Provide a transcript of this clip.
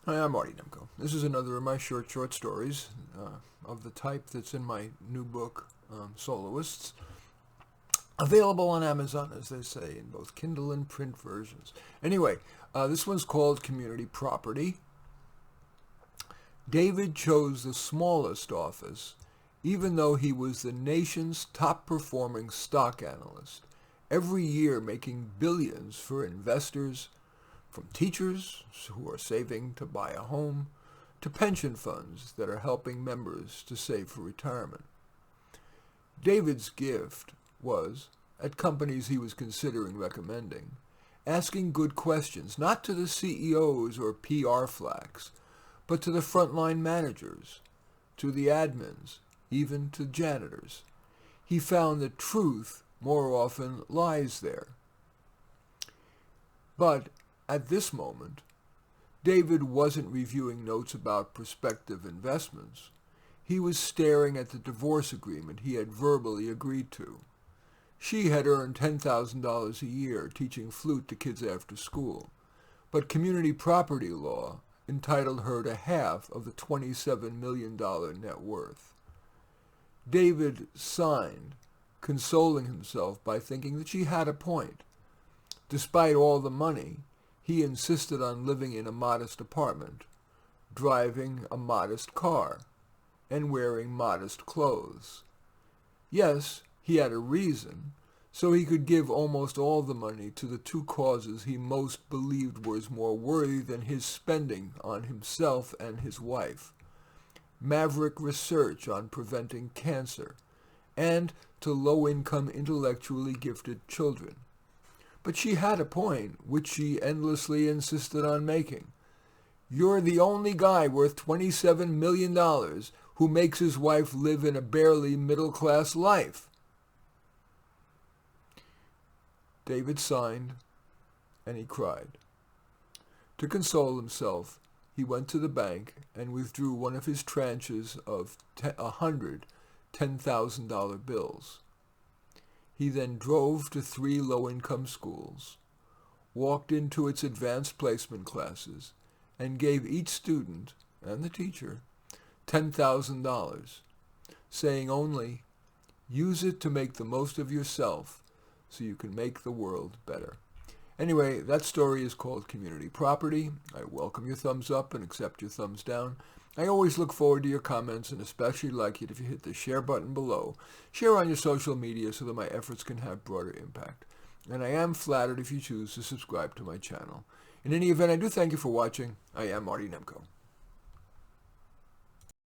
Hi, I'm Marty Nemko. This is another of my short stories of the type that's in my new book, Soloists. Available on Amazon, as they say, in both Kindle and print versions. Anyway, this one's called Community Property. David chose the smallest office, even though he was the nation's top-performing stock analyst, every year making billions for investors, from teachers who are saving to buy a home, to pension funds that are helping members to save for retirement. David's gift was, at companies he was considering recommending, asking good questions, not to the CEOs or PR flacks, but to the frontline managers, to the admins, even to janitors. He found that truth more often lies there. But at this moment, David wasn't reviewing notes about prospective investments. He was staring at the divorce agreement he had verbally agreed to. She had earned $10,000 a year teaching flute to kids after school, but community property law entitled her to half of the $27 million net worth. David signed, consoling himself by thinking that she had a point. Despite all the money, he insisted on living in a modest apartment, driving a modest car, and wearing modest clothes. Yes, he had a reason, so he could give almost all the money to the two causes he most believed was more worthy than his spending on himself and his wife: maverick research on preventing cancer, and to low-income intellectually gifted children. But she had a point, which she endlessly insisted on making. You're the only guy worth $27 million who makes his wife live in a barely middle-class life. David signed, and he cried. To console himself, he went to the bank and withdrew one of his tranches of 100 $10,000 bills. He then drove to 3 low-income schools, walked into its advanced placement classes, and gave each student, and the teacher, $10,000, saying only, use it to make the most of yourself so you can make the world better. Anyway, that story is called Community Property. I welcome your thumbs up and accept your thumbs down. I always look forward to your comments, and especially like it if you hit the share button below. Share on your social media so that my efforts can have broader impact. And I am flattered if you choose to subscribe to my channel. In any event, I do thank you for watching. I am Marty Nemko.